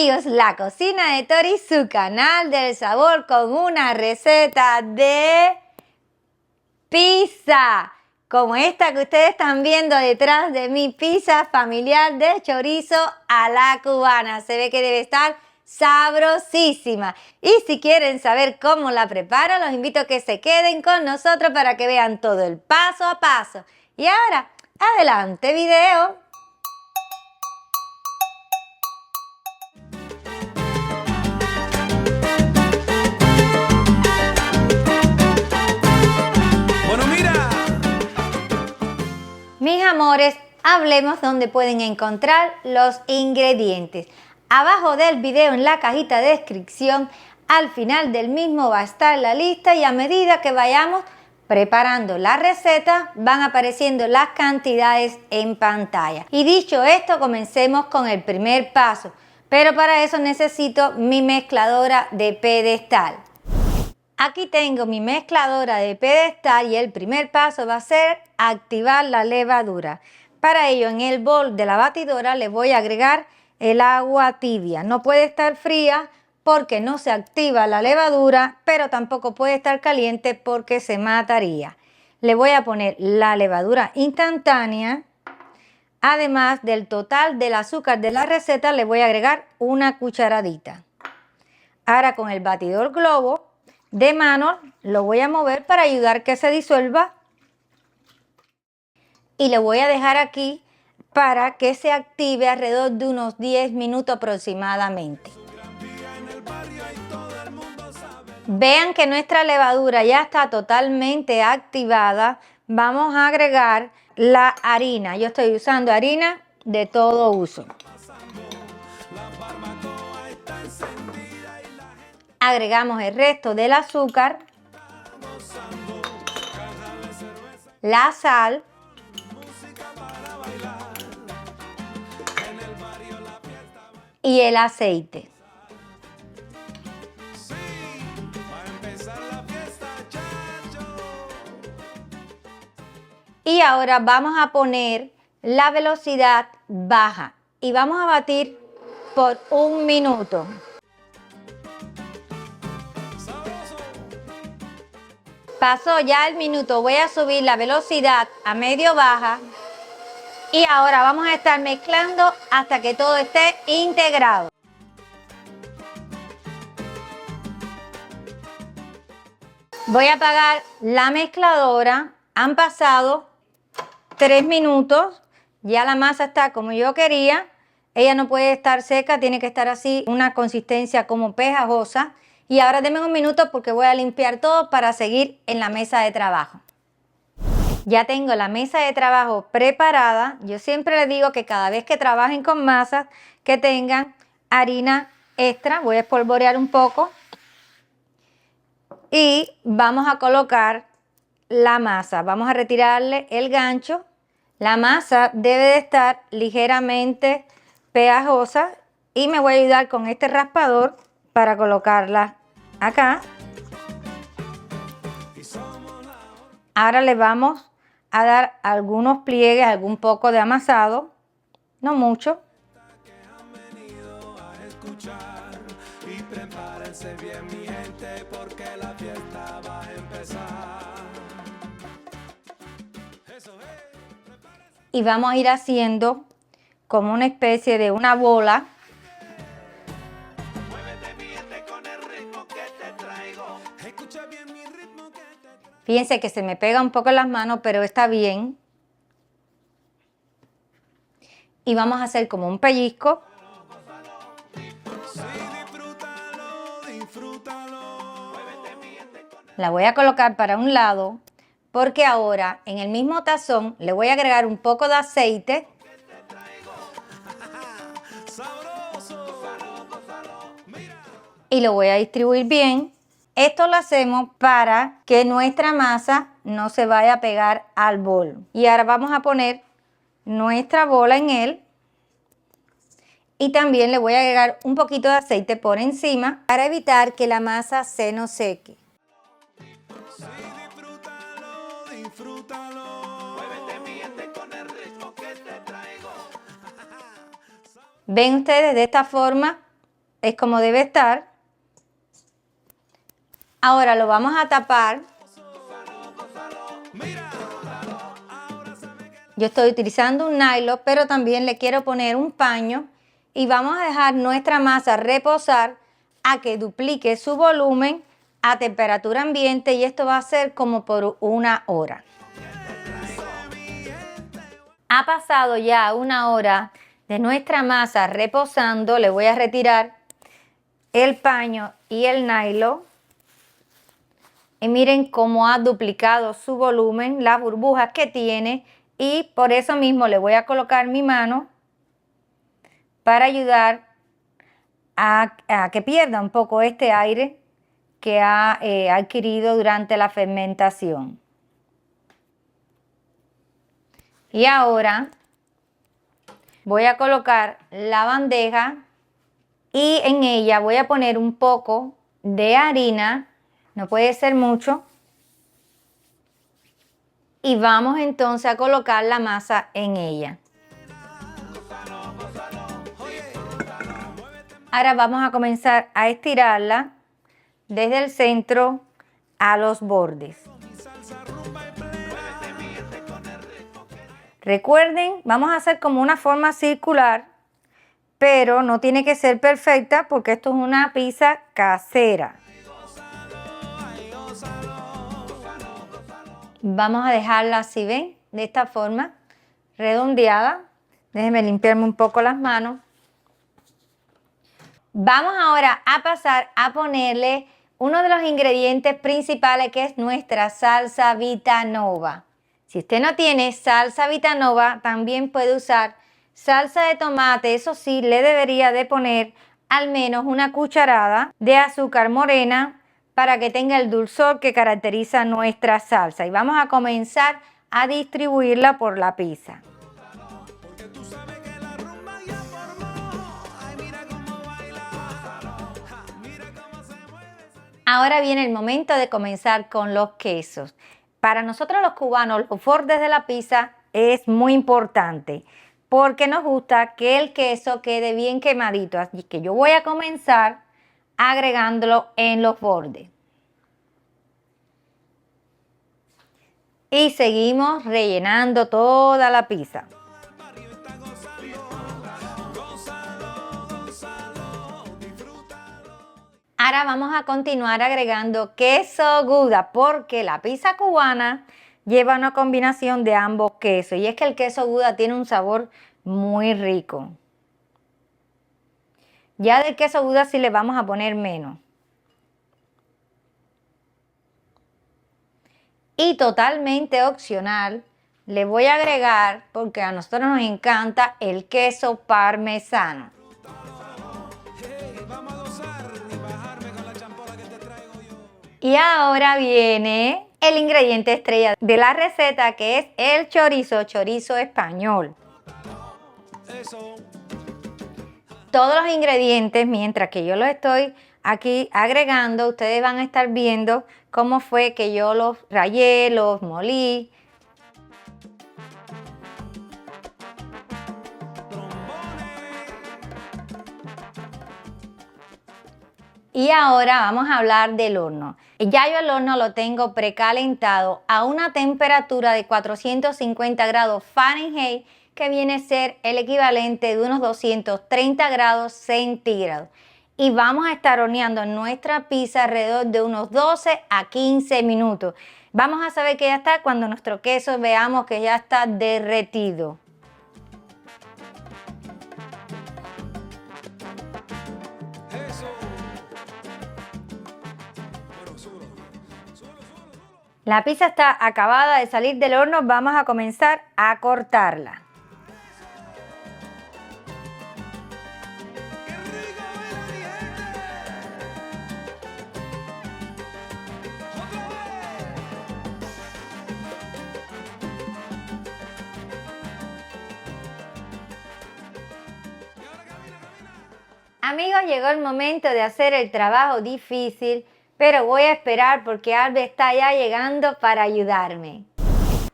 Amigos, la cocina de Tori, su canal del sabor con una receta de pizza. Como esta que ustedes están viendo detrás de mi pizza familiar de chorizo a la cubana. Se ve que debe estar sabrosísima. Y si quieren saber cómo la preparo, los invito a que se queden con nosotros para que vean todo el paso a paso. Y ahora, adelante video. Mis amores, hablemos donde pueden encontrar los ingredientes. Abajo del video en la cajita de descripción, al final del mismo va a estar la lista y a medida que vayamos preparando la receta van apareciendo las cantidades en pantalla. Y dicho esto, comencemos con el primer paso, pero para eso necesito mi mezcladora de pedestal. Aquí tengo mi mezcladora de pedestal y el primer paso va a ser activar la levadura. Para ello, en el bol de la batidora le voy a agregar el agua tibia. No puede estar fría porque no se activa la levadura, pero tampoco puede estar caliente porque se mataría. Le voy a poner la levadura instantánea. Además del total del azúcar de la receta, le voy a agregar una cucharadita. Ahora con el batidor globo de mano lo voy a mover para ayudar que se disuelva y lo voy a dejar aquí para que se active alrededor de unos 10 minutos aproximadamente. Vean que nuestra levadura ya está totalmente activada. Vamos a agregar la harina. Yo estoy usando harina de todo uso. Agregamos el resto del azúcar, la sal y el aceite. Y ahora vamos a poner la velocidad baja y vamos a batir por 1 minuto. Pasó ya el minuto, voy a subir la velocidad a medio baja y ahora vamos a estar mezclando hasta que todo esté integrado. Voy a apagar la mezcladora, han pasado 3 minutos, ya la masa está como yo quería, ella no puede estar seca, tiene que estar así, una consistencia como pegajosa. Y ahora denme 1 minuto porque voy a limpiar todo para seguir en la mesa de trabajo. Ya tengo la mesa de trabajo preparada. Yo siempre les digo que cada vez que trabajen con masas, que tengan harina extra. Voy a espolvorear un poco. Y vamos a colocar la masa. Vamos a retirarle el gancho. La masa debe de estar ligeramente pegajosa. Y me voy a ayudar con este raspador para colocarla acá. Ahora le vamos a dar algunos pliegues, algún poco de amasado, no mucho. Y vamos a ir haciendo como una especie de una bola. Fíjense que se me pega un poco en las manos, pero está bien. Y vamos a hacer como un pellizco. La voy a colocar para un lado, porque ahora en el mismo tazón le voy a agregar un poco de aceite. Y lo voy a distribuir bien. Esto lo hacemos para que nuestra masa no se vaya a pegar al bol. Y ahora vamos a poner nuestra bola en él. Y también le voy a agregar un poquito de aceite por encima para evitar que la masa se nos seque. Ven ustedes de esta forma es como debe estar. Ahora lo vamos a tapar. Yo estoy utilizando un nylon, pero también le quiero poner un paño y vamos a dejar nuestra masa reposar a que duplique su volumen a temperatura ambiente y esto va a ser como por 1 hora. Ha pasado ya 1 hora de nuestra masa reposando, le voy a retirar el paño y el nylon y miren cómo ha duplicado su volumen, las burbujas que tiene y por eso mismo le voy a colocar mi mano para ayudar a que pierda un poco este aire que ha adquirido durante la fermentación. Y ahora voy a colocar la bandeja y en ella voy a poner un poco de harina, no puede ser mucho. Y vamos entonces a colocar la masa en ella. Ahora vamos a comenzar a estirarla desde el centro a los bordes. Recuerden, vamos a hacer como una forma circular, pero no tiene que ser perfecta porque esto es una pizza casera. Vamos a dejarla así, ¿ven? De esta forma, redondeada. Déjenme limpiarme un poco las manos. Vamos ahora a pasar a ponerle uno de los ingredientes principales que es nuestra salsa Vitanova. Si usted no tiene salsa Vitanova, también puede usar salsa de tomate. Eso sí, le debería de poner al menos 1 cucharada de azúcar morena para que tenga el dulzor que caracteriza nuestra salsa. Y vamos a comenzar a distribuirla por la pizza. Ahora viene el momento de comenzar con los quesos. Para nosotros los cubanos, los bordes de la pizza es muy importante porque nos gusta que el queso quede bien quemadito. Así que yo voy a comenzar agregándolo en los bordes. Y seguimos rellenando toda la pizza. Ahora vamos a continuar agregando queso Gouda porque la pizza cubana lleva una combinación de ambos quesos y es que el queso Gouda tiene un sabor muy rico. Ya del queso Gouda sí le vamos a poner menos. Y totalmente opcional le voy a agregar, porque a nosotros nos encanta, el queso parmesano. Y ahora viene el ingrediente estrella de la receta que es el chorizo español. Todos los ingredientes, mientras que yo los estoy aquí agregando, ustedes van a estar viendo cómo fue que yo los rayé, los molí. Y ahora vamos a hablar del horno. Ya yo el horno lo tengo precalentado a una temperatura de 450 grados Fahrenheit, que viene a ser el equivalente de unos 230 grados centígrados. Y vamos a estar horneando nuestra pizza alrededor de unos 12 a 15 minutos. Vamos a saber que ya está cuando nuestro queso veamos que ya está derretido. La pizza está acabada de salir del horno, vamos a comenzar a cortarla. Amigos, llegó el momento de hacer el trabajo difícil, pero voy a esperar porque Albert está ya llegando para ayudarme.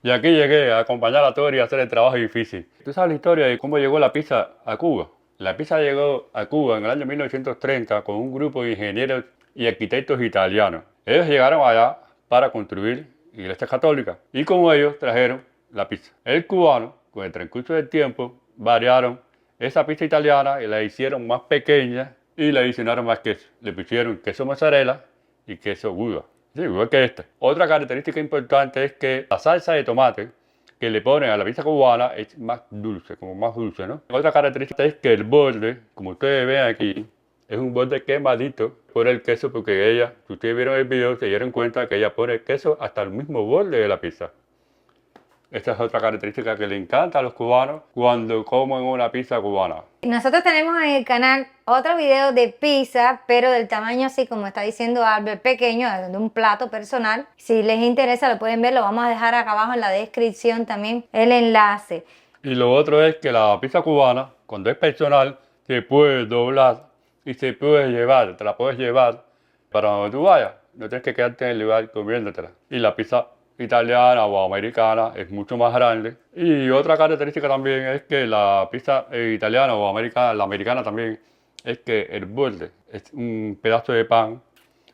Y aquí llegué a acompañar a Tori a hacer el trabajo difícil. ¿Tú sabes la historia de cómo llegó la pizza a Cuba? La pizza llegó a Cuba en el año 1930 con un grupo de ingenieros y arquitectos italianos. Ellos llegaron allá para construir iglesias católicas y como ellos trajeron la pizza. El cubano, con el transcurso del tiempo, variaron esa pizza italiana y la hicieron más pequeña y le adicionaron más queso. Le pusieron queso mozzarella y queso Gouda. Sí, igual que esta. Otra característica importante es que la salsa de tomate que le ponen a la pizza cubana es más dulce, como más dulce, ¿no? Otra característica es que el borde, como ustedes ven aquí, es un borde quemadito por el queso, porque ella, si ustedes vieron el video, se dieron cuenta que ella pone queso hasta el mismo borde de la pizza. Esta es otra característica que le encanta a los cubanos cuando comen una pizza cubana. Nosotros tenemos en el canal otro video de pizza, pero del tamaño así como está diciendo Albert, pequeño, de un plato personal. Si les interesa lo pueden ver, lo vamos a dejar acá abajo en la descripción también el enlace. Y lo otro es que la pizza cubana, cuando es personal, se puede doblar y se puede llevar, te la puedes llevar para donde tú vayas. No tienes que quedarte en el lugar comiéndotela. Y la pizza italiana o americana es mucho más grande. Y otra característica también es que la pizza italiana o americana, la americana también, es que el borde es un pedazo de pan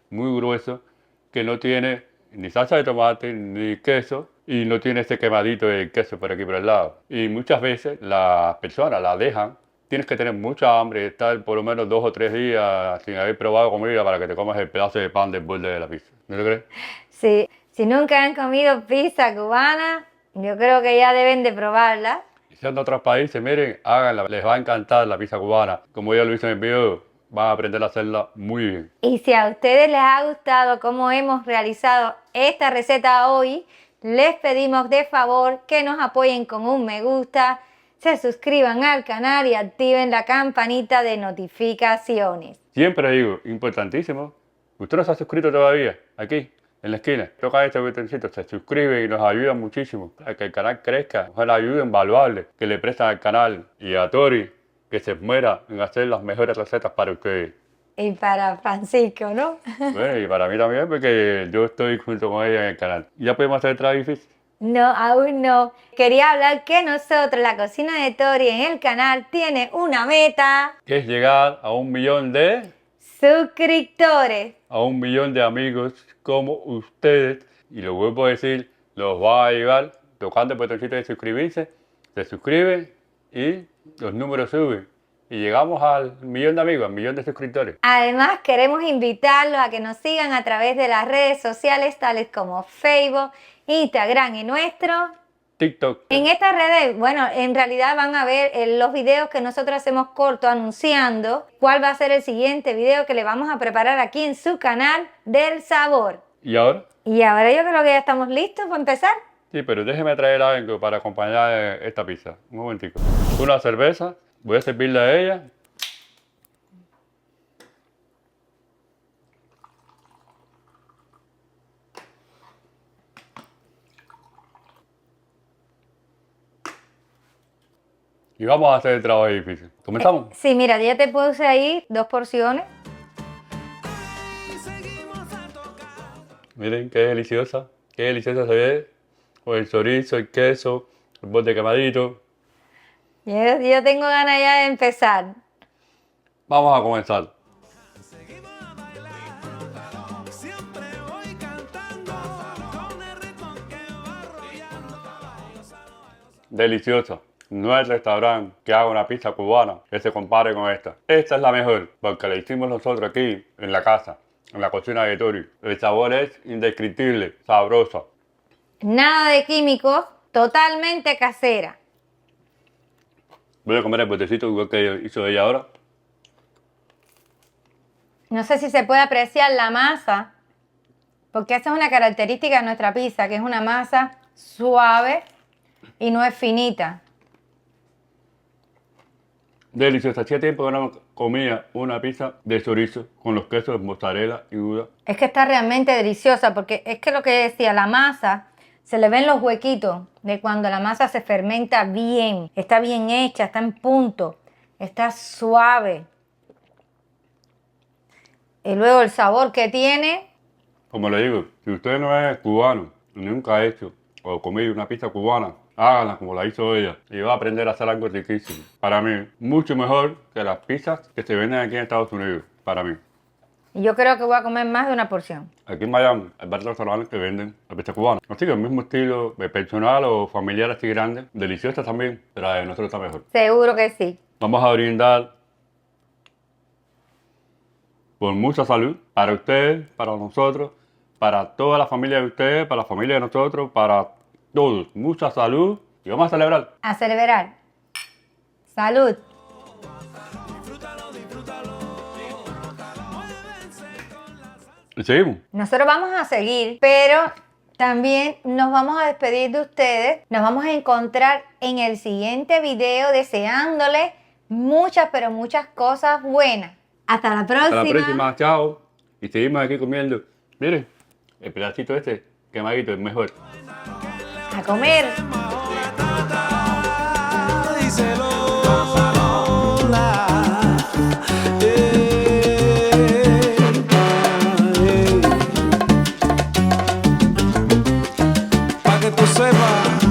muy grueso que no tiene ni salsa de tomate ni queso y no tiene ese quemadito de queso por aquí por el lado. Y muchas veces las personas la dejan. Tienes que tener mucha hambre y estar por lo menos 2 o 3 días sin haber probado comida para que te comas el pedazo de pan del borde de la pizza. ¿No te crees? Sí, si nunca han comido pizza cubana, yo creo que ya deben de probarla. Y si andan a otros países, miren, háganla, les va a encantar la pizza cubana. Como ya lo hice en el video, van a aprender a hacerla muy bien. Y si a ustedes les ha gustado cómo hemos realizado esta receta hoy, les pedimos de favor que nos apoyen con un me gusta, se suscriban al canal y activen la campanita de notificaciones. Siempre digo, importantísimo, usted no se ha suscrito todavía, aquí, en la esquina, toca este botoncito, se suscribe y nos ayuda muchísimo para que el canal crezca, es la ayuda invaluable que le prestan al canal y a Tori, que se esmera en hacer las mejores recetas para ustedes. Y para Francisco, ¿no? Bueno, y para mí también, porque yo estoy junto con ella en el canal. ¿Ya podemos hacer otra difícil? No, aún no. Quería hablar que nosotros, la cocina de Tori en el canal, tiene una meta. Que es llegar a 1 millón de... suscriptores. A 1 millón de amigos como ustedes. Y lo vuelvo a decir, los va a llegar tocando el botoncito de suscribirse. Se suscriben y los números suben. Y llegamos al 1 millón de amigos, al 1 millón de suscriptores. Además, queremos invitarlos a que nos sigan a través de las redes sociales tales como Facebook, Instagram y nuestro TikTok. En estas redes, bueno, en realidad van a ver los videos que nosotros hacemos corto anunciando cuál va a ser el siguiente video que le vamos a preparar aquí en su canal del sabor. ¿Y ahora? Y ahora yo creo que ya estamos listos para empezar. Sí, pero déjeme traer algo para acompañar esta pizza. Un momentico. Una cerveza. Voy a servirle a ella. Y vamos a hacer el trabajo difícil. ¿Comenzamos? Sí, mira, ya te puse ahí 2 porciones. Miren qué deliciosa se ve. Con el chorizo, el queso, el borde quemadito. Yo tengo ganas ya de empezar. Vamos a comenzar. Delicioso. No hay restaurante que haga una pizza cubana que se compare con esta. Esta es la mejor porque la hicimos nosotros aquí en la casa, en la cocina de Tori. El sabor es indescriptible, sabroso. Nada de químicos, totalmente casera. Voy a comer el botecito igual que hizo ella ahora. No sé si se puede apreciar la masa, porque esa es una característica de nuestra pizza, que es una masa suave y no es finita. Deliciosa. Hacía tiempo que no comía una pizza de chorizo con los quesos mozzarella y Gouda. Es que está realmente deliciosa, porque es que lo que decía, la masa, se le ven los huequitos de cuando la masa se fermenta bien, está bien hecha, está en punto, está suave. Y luego el sabor que tiene. Como le digo, si usted no es cubano, nunca ha hecho o comido una pizza cubana, háganla como la hizo ella y va a aprender a hacer algo riquísimo. Para mí, mucho mejor que las pizzas que se venden aquí en Estados Unidos, para mí. Yo creo que voy a comer más de una porción. Aquí en Miami hay varios restaurantes que venden la pizza cubana. Así que el mismo estilo, personal o familiar así grande, deliciosa también, pero la de nosotros está mejor. Seguro que sí. Vamos a brindar por mucha salud para ustedes, para nosotros, para toda la familia de ustedes, para la familia de nosotros, para todos. Mucha salud y vamos a celebrar. A celebrar. Salud. Y seguimos. Nosotros vamos a seguir, pero también nos vamos a despedir de ustedes. Nos vamos a encontrar en el siguiente video deseándoles muchas, pero muchas cosas buenas. Hasta la próxima. Hasta la próxima, chao. Y seguimos aquí comiendo. Miren, el pedacito este, quemadito, es mejor. A comer. Díselo. Pa' que tú sepas.